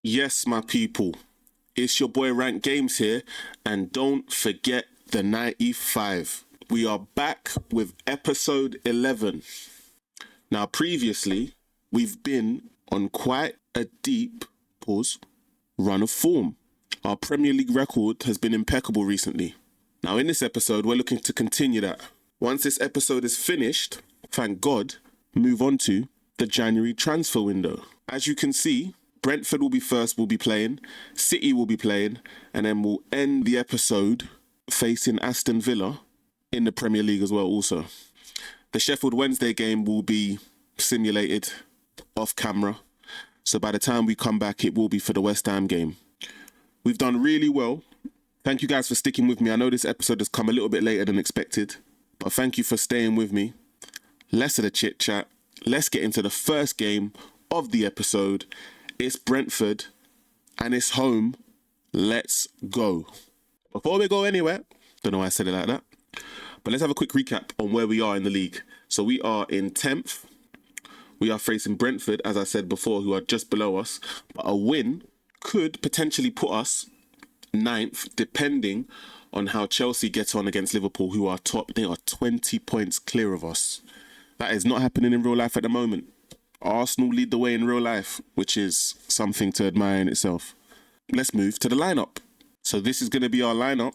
Yes, my people, it's your boy Rank Games here, and don't forget the 95. We are back with episode 11. Now, previously, we've been on quite a deep run of form. Our Premier League record has been impeccable recently. Now, in this episode, we're looking to continue that. Once this episode is finished, thank God, move on to the January transfer window. As you can see, Brentford will be first, we'll be playing, City will be playing, and then we'll end the episode facing Aston Villa in the Premier League as well also. The Sheffield Wednesday game will be simulated off camera, so by the time we come back, it will be for the West Ham game. We've done really well. Thank you guys for sticking with me. I know this episode has come a little bit later than expected, but thank you for staying with me. Less of the chit chat. Let's get into the first game of the episode. It's Brentford and it's home. Let's go. Before we go anywhere, don't know why I said it like that, but let's have a quick recap on where we are in the league. So we are in 10th. We are facing Brentford, as I said before, who are just below us. But a win could potentially put us 9th, depending on how Chelsea gets on against Liverpool, who are top. They are 20 points clear of us. That is not happening in real life at the moment. Arsenal lead the way in real life, which is something to admire in itself. Let's move to the lineup. So this is going to be our lineup.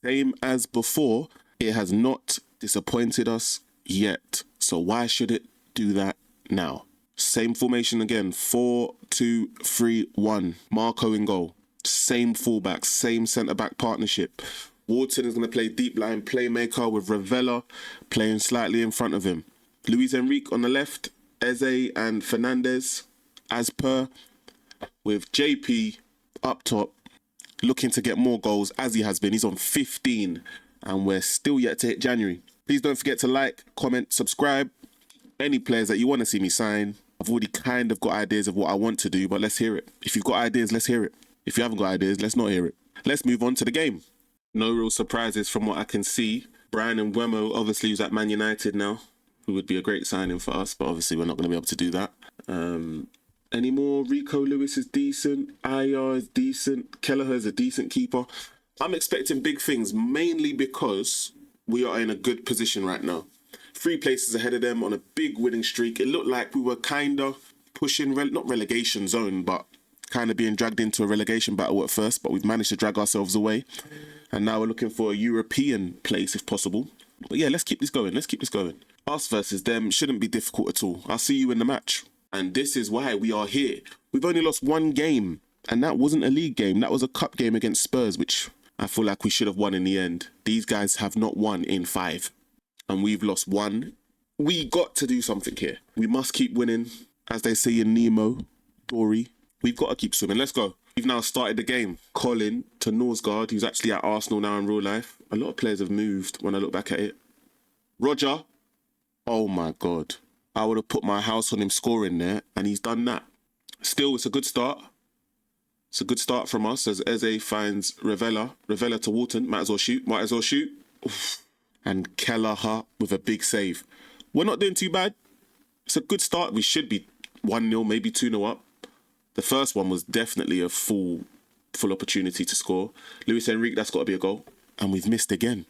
Same as before, it has not disappointed us yet. So why should it do that now? Same formation again, 4-2-3-1. Marco in goal. Same fullback, same centre-back partnership. Wharton is going to play deep line playmaker with Ravella playing slightly in front of him. Luis Enrique on the left. Eze and Fernandez as per, with JP up top looking to get more goals as he has been. He's on 15 and we're still yet to hit January. Please don't forget to like, comment, subscribe. Any players that you want to see me sign. I've already kind of got ideas of what I want to do, but let's hear it. If you've got ideas, let's hear it. If you haven't got ideas, let's not hear it. Let's move on to the game. No real surprises from what I can see. Brian and Wemo obviously who's at Man United now, who would be a great signing for us, but obviously we're not going to be able to do that. Any more? Rico Lewis is decent. Ayer is decent. Kelleher is a decent keeper. I'm expecting big things, mainly because we are in a good position right now. 3 places ahead of them on a big winning streak. It looked like we were kind of pushing, not relegation zone, but kind of being dragged into a relegation battle at first, but we've managed to drag ourselves away. And now we're looking for a European place if possible. But yeah, let's keep this going. Us versus them shouldn't be difficult at all. I'll see you in the match. And this is why we are here. We've only lost 1 game, and that wasn't a league game. That was a cup game against Spurs, which I feel like we should have won in the end. These guys have not won in 5, and we've lost 1. We got to do something here. We must keep winning. As they say in Nemo, Dory, we've got to keep swimming. Let's go. We've now started the game. Colin to Norsgaard, who's actually at Arsenal now in real life. A lot of players have moved when I look back at it. Roger. Oh my God. I would have put my house on him scoring there, and he's done that. Still, it's a good start. It's a good start from us as Eze finds Ravella. Ravella to Wharton. Might as well shoot. Oof. And Kelleher with a big save. We're not doing too bad. It's a good start. We should be 1-0, maybe 2-0 up. The first one was definitely a full opportunity to score. Luis Enrique, that's got to be a goal. And we've missed again.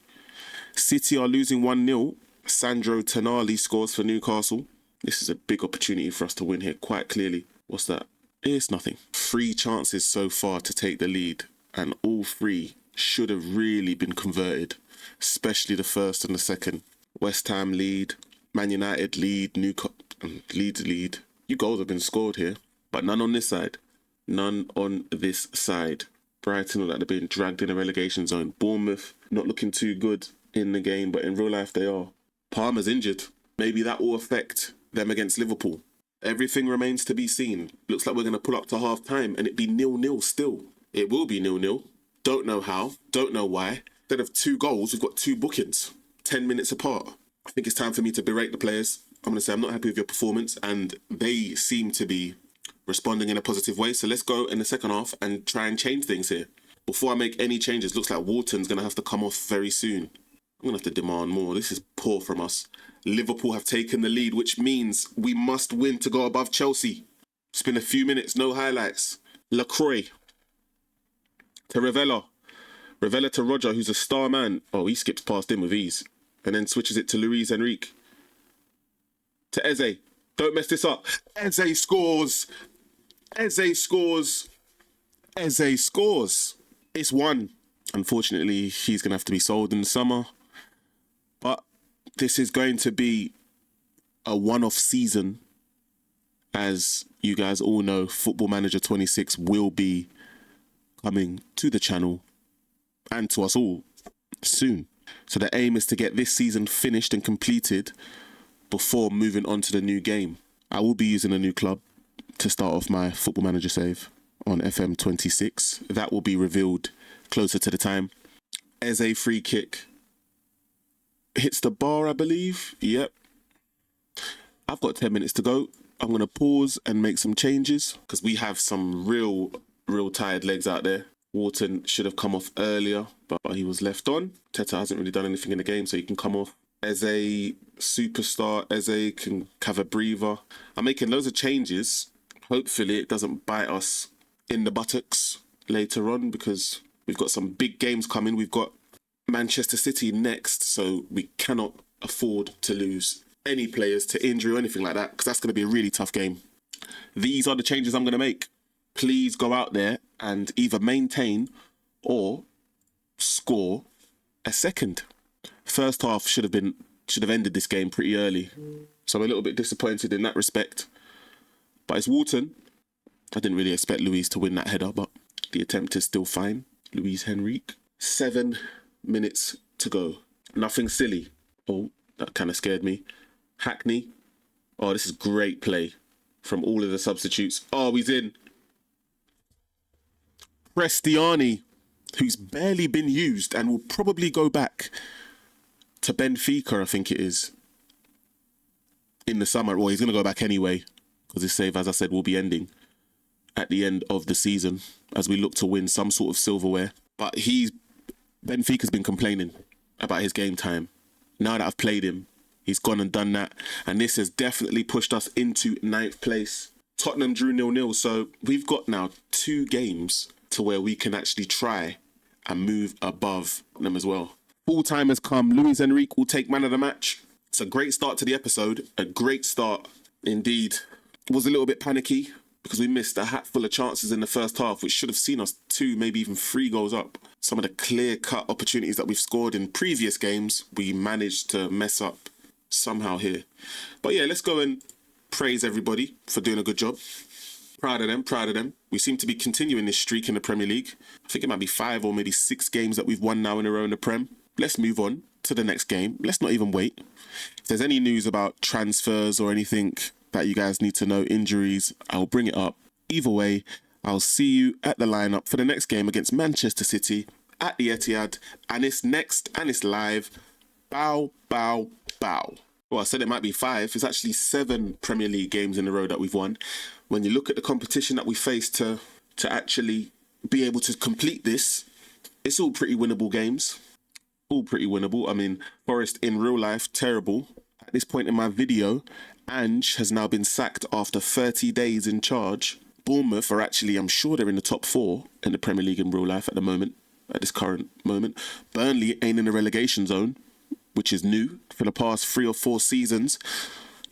City are losing 1-0. Sandro Tonali scores for Newcastle. This is a big opportunity for us to win here quite clearly. What's that? It's nothing. 3 chances so far to take the lead, and all 3 should have really been converted, especially the first and the second. West Ham lead, Man United lead, Newcastle lead. You goals have been scored here, but none on this side. None on this side. Brighton look like they're being dragged in a relegation zone. Bournemouth not looking too good in the game, but in real life they are. Palmer's injured. Maybe that will affect them against Liverpool. Everything remains to be seen. Looks like we're going to pull up to half time and it be 0-0 still. It will be 0-0. Don't know how. Don't know why. Instead of 2 goals, we've got 2 bookings. 10 minutes apart. I think it's time for me to berate the players. I'm going to say I'm not happy with your performance, and they seem to be responding in a positive way. So let's go in the second half and try and change things here. Before I make any changes, looks like Wharton's going to have to come off very soon. I'm going to have to demand more. This is poor from us. Liverpool have taken the lead, which means we must win to go above Chelsea. It's been a few minutes, no highlights. LaCroix to Ravella. Ravella to Roger, who's a star man. Oh, he skips past him with ease. And then switches it to Luis Enrique. To Eze. Don't mess this up. Eze scores. Eze scores. Eze scores. It's 1. Unfortunately, he's going to have to be sold in the summer. But this is going to be a one-off season. As you guys all know, Football Manager 26 will be coming to the channel and to us all soon. So the aim is to get this season finished and completed before moving on to the new game. I will be using a new club to start off my Football Manager save on FM26. That will be revealed closer to the time. Eze free kick. Hits the bar, I believe. Yep. I've got 10 minutes to go. I'm going to pause and make some changes because we have some real tired legs out there. Wharton should have come off earlier, but he was left on. Teta hasn't really done anything in the game, so he can come off. Eze, superstar. Eze can have a breather. I'm making loads of changes. Hopefully it doesn't bite us in the buttocks later on because we've got some big games coming. We've got Manchester City next, so we cannot afford to lose any players to injury or anything like that because that's going to be a really tough game. These are the changes I'm going to make. Please go out there and either maintain or score a second. First half should have ended this game pretty early. So I'm a little bit disappointed in that respect. But it's Wharton. I didn't really expect Luis to win that header, but the attempt is still fine. Luis Enrique. 7 minutes to go. Nothing silly. Oh, that kind of scared me. Hackney. Oh, this is great play from all of the substitutes. Oh, he's in. Prestiani, who's barely been used and will probably go back to Benfica, I think it is, in the summer. Well, he's going to go back anyway because his save, as I said, will be ending at the end of the season as we look to win some sort of silverware. But Benfica's been complaining about his game time. Now that I've played him, he's gone and done that. And this has definitely pushed us into 9th place. Tottenham drew 0-0. So we've got now 2 games to where we can actually try and move above them as well. Full time has come. Luis Enrique will take man of the match. It's a great start to the episode. A great start indeed. Was a little bit panicky because we missed a hatful of chances in the first half, which should have seen us 2, maybe even 3 goals up. Some of the clear-cut opportunities that we've scored in previous games, we managed to mess up somehow here. But yeah, let's go and praise everybody for doing a good job. Proud of them, proud of them. We seem to be continuing this streak in the Premier League. I think it might be 5 or maybe 6 games that we've won now in a row in the Prem. Let's move on to the next game. Let's not even wait. If there's any news about transfers or anything that you guys need to know, injuries, I'll bring it up. Either way, I'll see you at the lineup for the next game against Manchester City at the Etihad. And it's next and it's live. Bow, bow, bow. Well, I said it might be 5. It's actually 7 Premier League games in a row that we've won. When you look at the competition that we face to actually be able to complete this, it's all pretty winnable games. All pretty winnable. I mean, Forest in real life, terrible. At this point in my video, Ange has now been sacked after 30 days in charge. Bournemouth are actually, I'm sure they're in the top 4 in the Premier League in real life at the moment, at this current moment. Burnley ain't in the relegation zone, which is new for the past 3 or 4 seasons.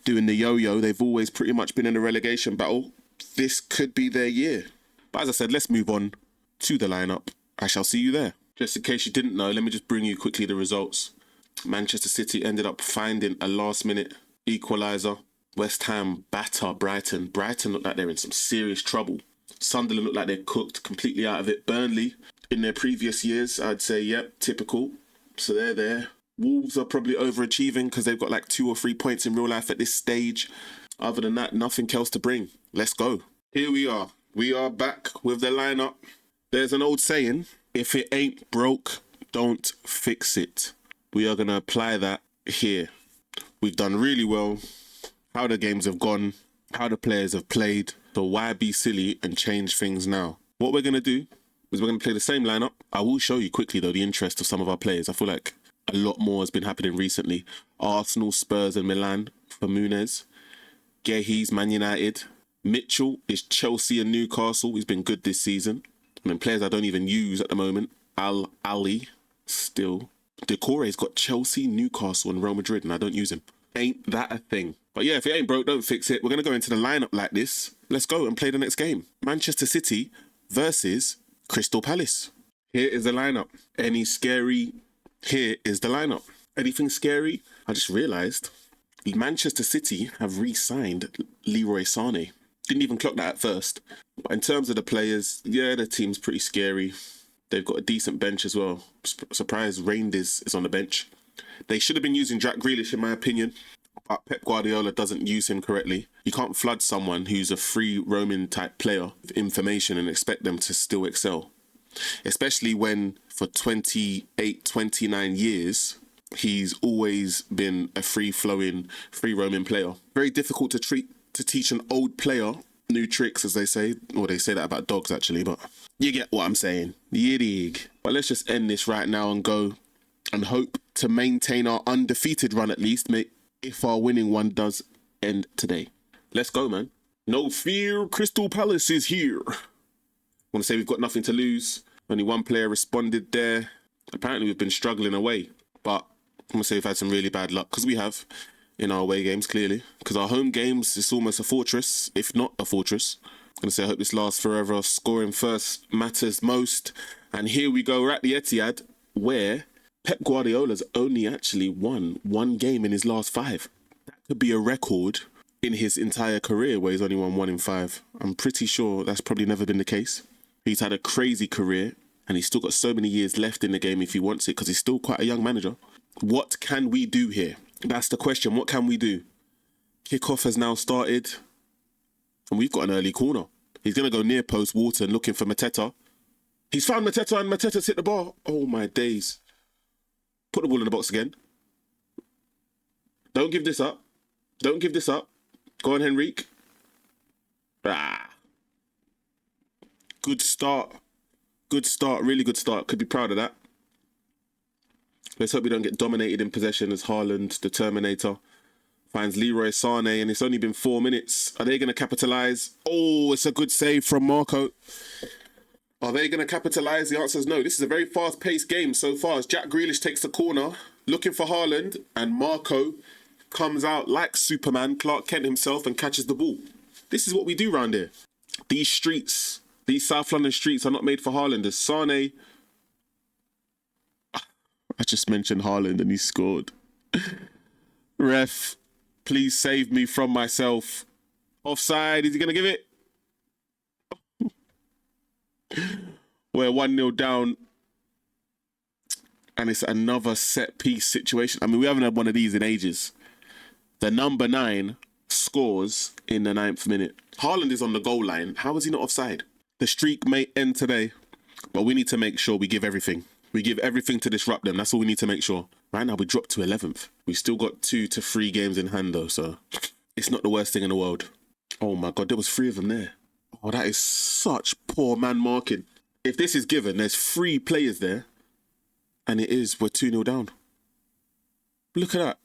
Doing the yo-yo, they've always pretty much been in a relegation battle. This could be their year. But as I said, let's move on to the lineup. I shall see you there. Just in case you didn't know, let me just bring you quickly the results. Manchester City ended up finding a last-minute equaliser. West Ham batter Brighton. Brighton looked like they're in some serious trouble. Sunderland looked like they're cooked, completely out of it. Burnley, in their previous years, I'd say, yep, typical. So they're there. Wolves are probably overachieving because they've got like 2 or 3 points in real life at this stage. Other than that, nothing else to bring. Let's go. Here we are. We are back with the lineup. There's an old saying, if it ain't broke, don't fix it. We are going to apply that here. We've done really well. How the games have gone, how the players have played. So why be silly and change things now? What we're going to do is we're going to play the same lineup. I will show you quickly, though, the interest of some of our players. I feel like a lot more has been happening recently. Arsenal, Spurs and Milan for Muniz. Gehi's Man United. Mitchell is Chelsea and Newcastle. He's been good this season. And then players I don't even use at the moment. Ali, still. Decore's got Chelsea, Newcastle and Real Madrid, and I don't use him. Ain't that a thing? But yeah, if it ain't broke, don't fix it. We're going to go into the lineup like this. Let's go and play the next game. Manchester City versus Crystal Palace. Here is the lineup. Any scary? Here is the lineup. Anything scary? I just realised Manchester City have re-signed Leroy Sané. Didn't even clock that at first. But in terms of the players, yeah, the team's pretty scary. They've got a decent bench as well. Surprised Reinders is on the bench. They should have been using Jack Grealish, in my opinion. But Pep Guardiola doesn't use him correctly. You can't flood someone who's a free roaming type player with information and expect them to still excel. Especially when for 28, 29 years, he's always been a free-flowing, free-roaming player. Very difficult to teach an old player new tricks, as they say. Or they say that about dogs, actually, but you get what I'm saying. You dig. But let's just end this right now and go and hope to maintain our undefeated run at least, mate, if our winning one does end today. Let's go, man. No fear, Crystal Palace is here. I want to say we've got nothing to lose. Only one player responded there. Apparently we've been struggling away, but I'm going to say we've had some really bad luck, because we have in our away games, clearly. Because our home games, it's almost a fortress, if not a fortress. I'm going to say I hope this lasts forever. Scoring first matters most. And here we go. We're at the Etihad, where Pep Guardiola's only actually won one game in his last 5. That could be a record in his entire career where he's only won 1 in 5. I'm pretty sure that's probably never been the case. He's had a crazy career and he's still got so many years left in the game if he wants it, because he's still quite a young manager. What can we do here? That's the question. What can we do? Kickoff has now started and we've got an early corner. He's going to go near post Wharton looking for Mateta. He's found Mateta and Mateta's hit the bar. Oh my days. Put the ball in the box again. Don't give this up. Don't give this up. Go on, Henrique. Good start. Good start. Really good start. Could be proud of that. Let's hope we don't get dominated in possession as Haaland, the Terminator, finds Leroy Sané, and it's only been 4 minutes. Are they going to capitalise? Oh, it's a good save from Marco. Are they going to capitalise? The answer is no. This is a very fast-paced game so far as Jack Grealish takes the corner, looking for Haaland, and Marco comes out like Superman, Clark Kent himself, and catches the ball. This is what we do round here. These streets, these South London streets are not made for Haaland. As Sané... I just mentioned Haaland and he scored. Ref, please save me from myself. Offside, is he going to give it? We're 1-0 down. And it's another set-piece situation. I mean, we haven't had one of these in ages. The number 9 scores in the 9th minute. Haaland is on the goal line. How is he not offside? The streak may end today, but we need to make sure we give everything. We give everything to disrupt them. That's all we need to make sure. Right now, we dropped to 11th. We've still got 2 to 3 games in hand, though, so it's not the worst thing in the world. Oh, my God, there was 3 of them there. Oh, that is such poor man marking. If this is given, there's 3 players there, and it is, we're 2-0 down. Look at that.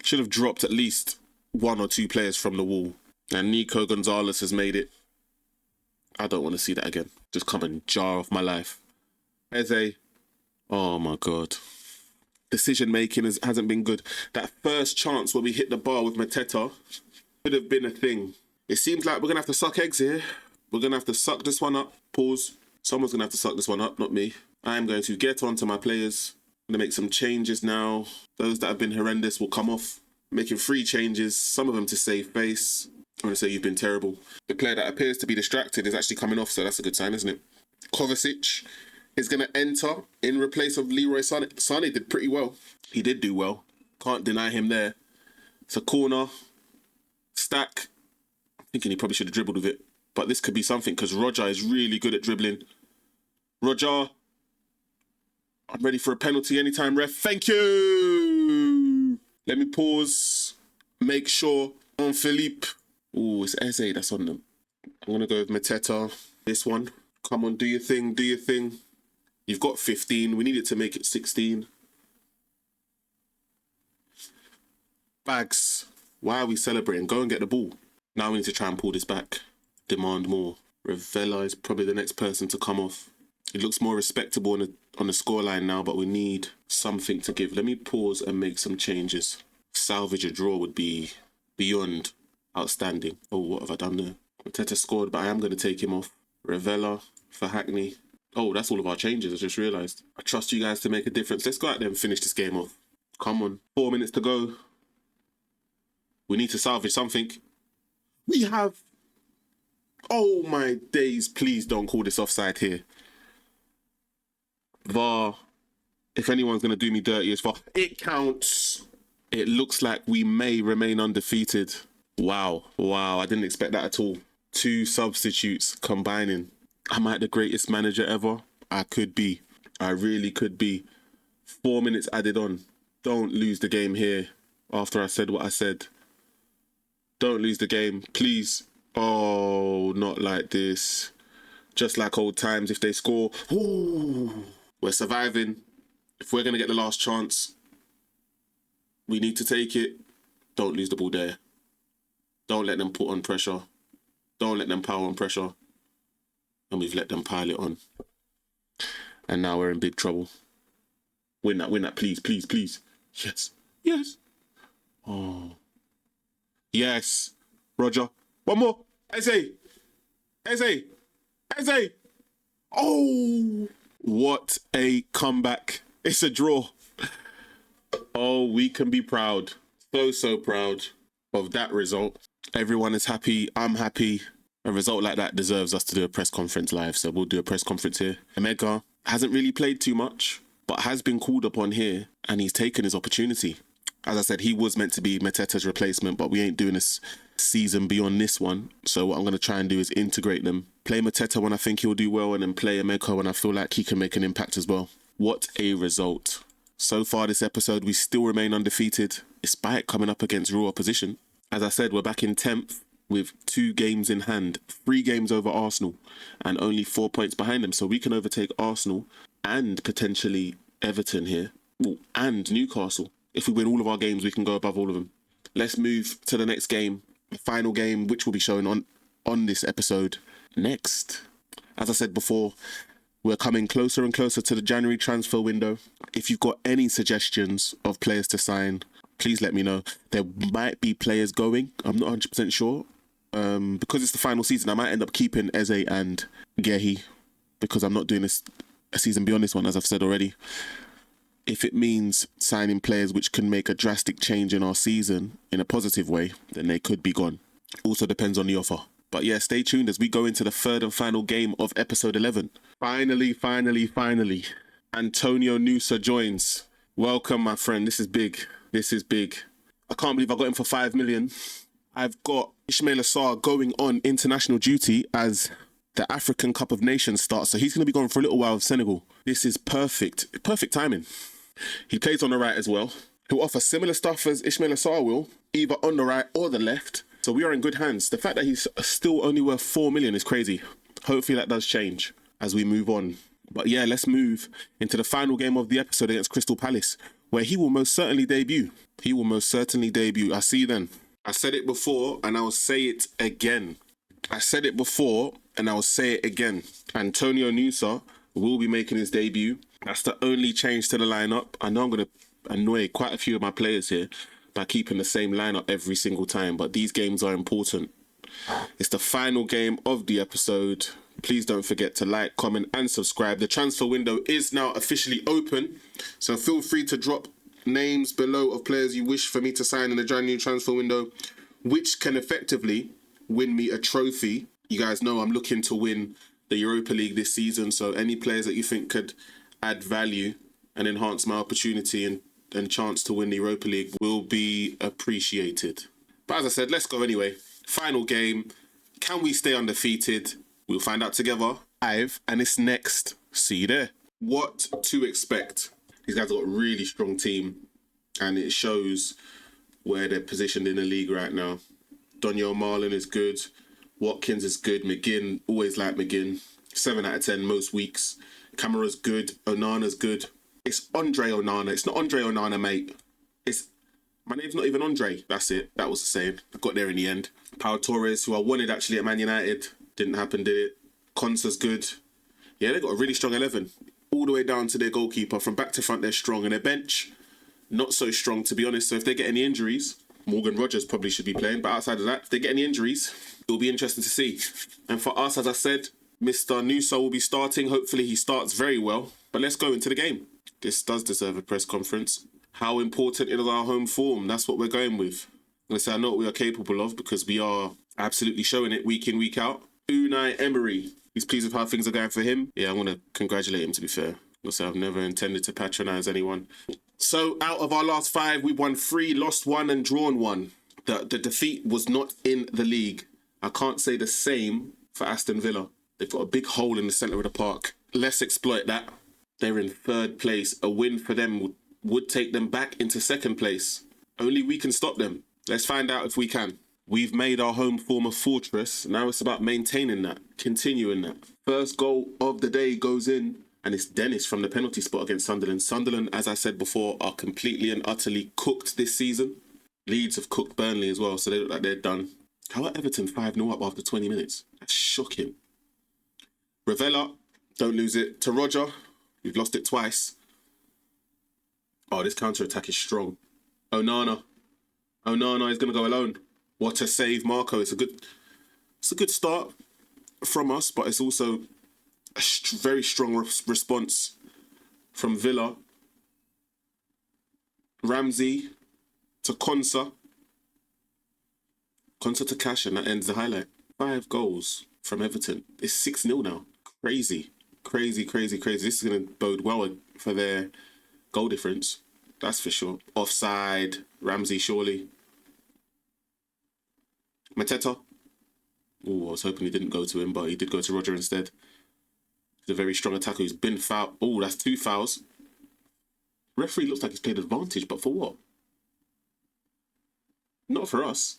Should have dropped at least 1 or 2 players from the wall. And Nico Gonzalez has made it. I don't want to see that again. Just come and jar off my life. Eze. Oh my God. Decision making hasn't been good. That first chance where we hit the bar with Mateta could have been a thing. It seems like we're going to have to suck eggs here. We're going to have to suck this one up. Pause. Someone's going to have to suck this one up, not me. I am going to get on to my players. I'm going to make some changes now. Those that have been horrendous will come off. Making 3 changes, some of them to save face. I'm going to say you've been terrible. The player that appears to be distracted is actually coming off, so that's a good sign, isn't it? Kovacic is going to enter in replace of Leroy Sané. Sané did pretty well. He did do well. Can't deny him there. It's a corner. Stack. I'm thinking he probably should have dribbled with it. But this could be something because Roger is really good at dribbling. Roger. I'm ready for a penalty anytime, ref. Thank you. Let me pause. Make sure on Philippe. Ooh, it's Eze that's on them. I'm going to go with Mateta. This one. Come on, do your thing, do your thing. You've got 15. We needed to make it 16. Bags. Why are we celebrating? Go and get the ball. Now we need to try and pull this back. Demand more. Ravella is probably the next person to come off. It looks more respectable on the scoreline now, but we need something to give. Let me pause and make some changes. Salvage a draw would be beyond outstanding. Oh, what have I done there? Mateta scored, but I am going to take him off. Ravella for Hackney. Oh, that's all of our changes, I just realised. I trust you guys to make a difference. Let's go out there and finish this game off. Come on. 4 minutes to go. We need to salvage something. We have... Oh, my days. Please don't call this offside here. VAR. If anyone's going to do me dirty, it's VAR. It counts. It looks like we may remain undefeated. Wow. I didn't expect that at all. 2 substitutes combining. Am I the greatest manager ever? I could be. I really could be. 4 minutes added on. Don't lose the game here after I said what I said. Don't lose the game, please. Oh, not like this. Just like old times, if they score. Ooh, we're surviving. If we're going to get the last chance, we need to take it. Don't lose the ball there. Don't let them put on pressure. Don't let them power on pressure. And we've let them pile it on. And now we're in big trouble. Win that, please, please, please. Yes. Oh. Yes. Roger. One more. Eze. Oh. What a comeback. It's a draw. Oh, we can be proud. So proud of that result. Everyone is happy. I'm happy. A result like that deserves us to do a press conference live. So we'll do a press conference here. Emeka hasn't really played too much, but has been called upon here, and he's taken his opportunity. As I said, he was meant to be Mateta's replacement, but we ain't doing this season beyond this one. So what I'm going to try and do is integrate them. Play Mateta when I think he'll do well, and then play Emeka when I feel like he can make an impact as well. What a result. So far this episode, we still remain undefeated, despite coming up against real opposition. As I said, we're back in 10th with 2 games in hand, 3 games over Arsenal, and only 4 points behind them. So we can overtake Arsenal and potentially Everton here, and Newcastle. If we win all of our games, we can go above all of them. Let's move to the next game, the final game, which will be shown on this episode next. As I said before, we're coming closer and closer to the January transfer window. If you've got any suggestions of players to sign, please let me know. There might be players going. I'm not 100% sure. Because it's the final season, I might end up keeping Eze and Gehi, because I'm not doing a season beyond this one, as I've said already. If it means signing players which can make a drastic change in our season in a positive way, then they could be gone. Also depends on the offer. But yeah, stay tuned as we go into the third and final game of episode 11. Finally. Antonio Nusa joins. Welcome, my friend. This is big. I can't believe I got him for 5 million. I've got Ismaila Sarr going on international duty as the African Cup of Nations starts. So he's going to be gone for a little while with Senegal. This is perfect timing. He plays on the right as well. He'll offer similar stuff as Ismaila Sarr will, either on the right or the left. So we are in good hands. The fact that he's still only worth 4 million is crazy. Hopefully that does change as we move on. But yeah, let's move into the final game of the episode against Crystal Palace, where he will most certainly debut. I see you then. I said it before and I will say it again. Antonio Nusa will be making his debut. That's the only change to the lineup. I know I'm going to annoy quite a few of my players here by keeping the same lineup every single time, but these games are important. It's the final game of the episode. Please don't forget to like, comment and subscribe. The transfer window is now officially open, so feel free to drop names below of players you wish for me to sign in the January transfer window, which can effectively win me a trophy. You guys know I'm looking to win the Europa League this season, so any players that you think could add value and enhance my opportunity and chance to win the Europa League will be appreciated. But as I said, let's go anyway. Final game. Can we stay undefeated? We'll find out together. And it's next. See you there. What to expect? These guys have got a really strong team, and it shows where they're positioned in the league right now. Daniel Marlin is good. Watkins is good. McGinn, always like McGinn. 7 out of 10 most weeks. Camara's good. Onana's good. It's Andre Onana. It's not Andre Onana, mate. It's My name's not even Andre. That's it. That was the saying. I got there in the end. Pau Torres, who I wanted actually at Man United. Didn't happen, did it? Konsa's good. Yeah, they got a really strong 11. All the way down to their goalkeeper. From back to front, they're strong. And their bench, not so strong, to be honest. So if they get any injuries, Morgan Rogers probably should be playing. But outside of that, if they get any injuries, it'll be interesting to see. And for us, as I said, Mr. Nusa will be starting. Hopefully he starts very well. But let's go into the game. This does deserve a press conference. How important is our home form? That's what we're going with. I'm going to say I know what we are capable of because we are absolutely showing it week in, week out. Unai Emery. He's pleased with how things are going for him. Yeah, I want to congratulate him, to be fair. I'll say I've never intended to patronise anyone. So out of our last 5, we won 3, lost 1 and drawn 1. The defeat was not in the league. I can't say the same for Aston Villa. They've got a big hole in the centre of the park. Let's exploit that. They're in 3rd place. A win for them would take them back into 2nd place. Only we can stop them. Let's find out if we can. We've made our home form a fortress. Now it's about maintaining that, continuing that. First goal of the day goes in, and it's Dennis from the penalty spot against Sunderland. Sunderland, as I said before, are completely and utterly cooked this season. Leeds have cooked Burnley as well, so they look like they're done. How are Everton 5-0 up after 20 minutes? That's shocking. Ravella, don't lose it. To Roger, we've lost it twice. Oh, this counter-attack is strong. Onana is going to go alone. What a save, Marco. It's a good start from us, but it's also a very strong response from Villa. Ramsey to Konsa. Konsa to Cash, and that ends the highlight. 5 goals from Everton. It's 6-0 now. Crazy. This is going to bode well for their goal difference. That's for sure. Offside. Ramsey, surely. Mateta. Oh, I was hoping he didn't go to him, but he did go to Roger instead. He's a very strong attacker who's been fouled. Oh, that's 2 fouls. Referee looks like he's played advantage, but for what? Not for us.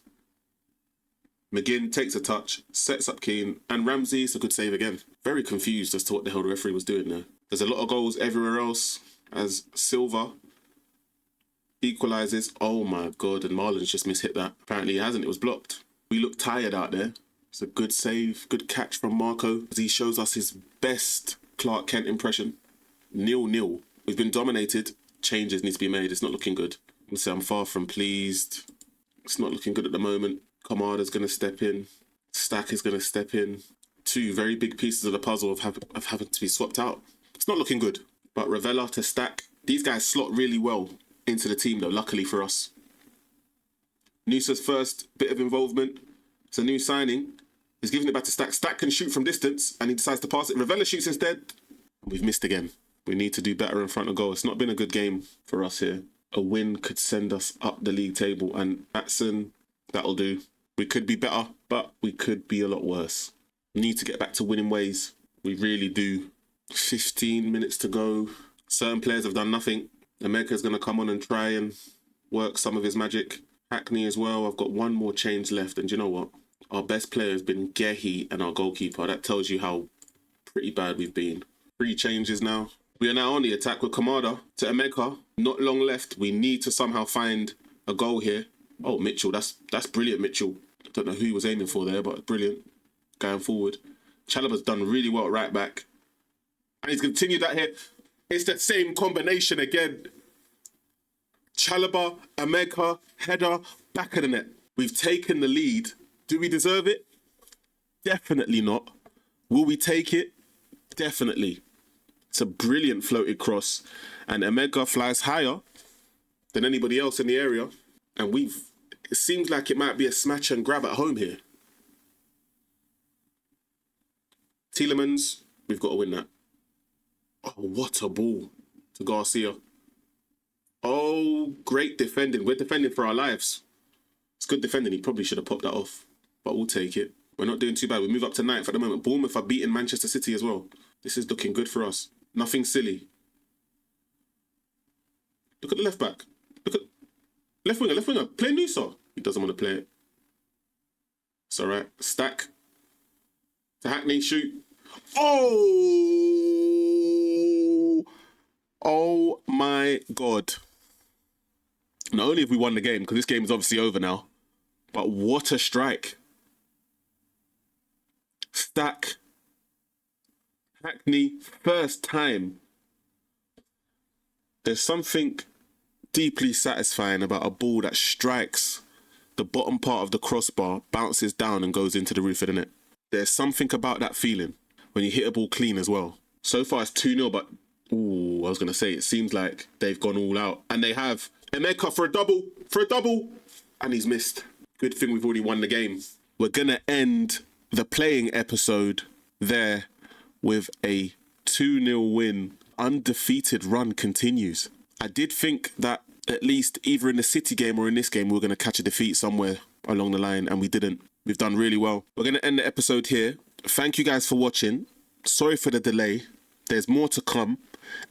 McGinn takes a touch, sets up Keane, and Ramsey, it's a good save again. Very confused as to what the hell the referee was doing there. There's a lot of goals everywhere else as Silva equalises. Oh my God, and Marlon's just mishit that. Apparently he hasn't, it was blocked. We look tired out there. It's a good save, good catch from Marco as he shows us his best Clark Kent impression. 0-0. We've been dominated. Changes need to be made. It's not looking good. I'm far from pleased. It's not looking good at the moment. Kamada's going to step in. Stack is going to step in. 2 very big pieces of the puzzle of having to be swapped out. It's not looking good. But Ravella to Stack. These guys slot really well into the team though, luckily for us. Nusa's first bit of involvement. It's a new signing. He's giving it back to Stack. Stack can shoot from distance and he decides to pass it. Ravella shoots instead. We've missed again. We need to do better in front of goal. It's not been a good game for us here. A win could send us up the league table, and Atson, that'll do. We could be better, but we could be a lot worse. We need to get back to winning ways. We really do. 15 minutes to go. Certain players have done nothing. America's going to come on and try and work some of his magic. Hackney as well. I've got 1 more change left, and you know what? Our best player has been Gehi and our goalkeeper. That tells you how pretty bad we've been. 3 changes now. We are now on the attack with Kamada to Emeka. Not long left. We need to somehow find a goal here. Oh, Mitchell. That's brilliant, Mitchell. I don't know who he was aiming for there, but brilliant. Going forward. Chalobah's done really well at right back. And he's continued that here. It's the same combination again. Chalobah, Emeka, header, back of the net. We've taken the lead. Do we deserve it? Definitely not. Will we take it? Definitely. It's a brilliant floated cross. And Emeka flies higher than anybody else in the area. And it seems like it might be a smash and grab at home here. Tielemans, we've got to win that. Oh, what a ball to Garcia. Oh, great defending. We're defending for our lives. It's good defending. He probably should have popped that off. But we'll take it. We're not doing too bad. We move up to 9th at the moment. Bournemouth are beating Manchester City as well. This is looking good for us. Nothing silly. Look at the left back. Look at left winger. Play Nusa. He doesn't want to play it. It's all right. Stack. To Hackney, shoot. Oh! Oh my God. Not only have we won the game, because this game is obviously over now, but what a strike. Stack. Hackney, first time. There's something deeply satisfying about a ball that strikes the bottom part of the crossbar, bounces down and goes into the roof of the net. There's something about that feeling when you hit a ball clean as well. So far it's 2-0, but I was going to say, it seems like they've gone all out. And they have. Emeka for a double, and he's missed. Good thing we've already won the game. We're going to end the playing episode there with a 2-0 win. Undefeated run continues. I did think that at least either in the City game or in this game, we were going to catch a defeat somewhere along the line, and we didn't. We've done really well. We're going to end the episode here. Thank you guys for watching. Sorry for the delay. There's more to come.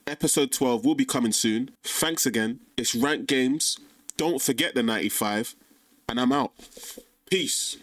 Episode 12 will be coming soon. Thanks again. It's Ranked Games. Don't forget the 95. And I'm out. Peace.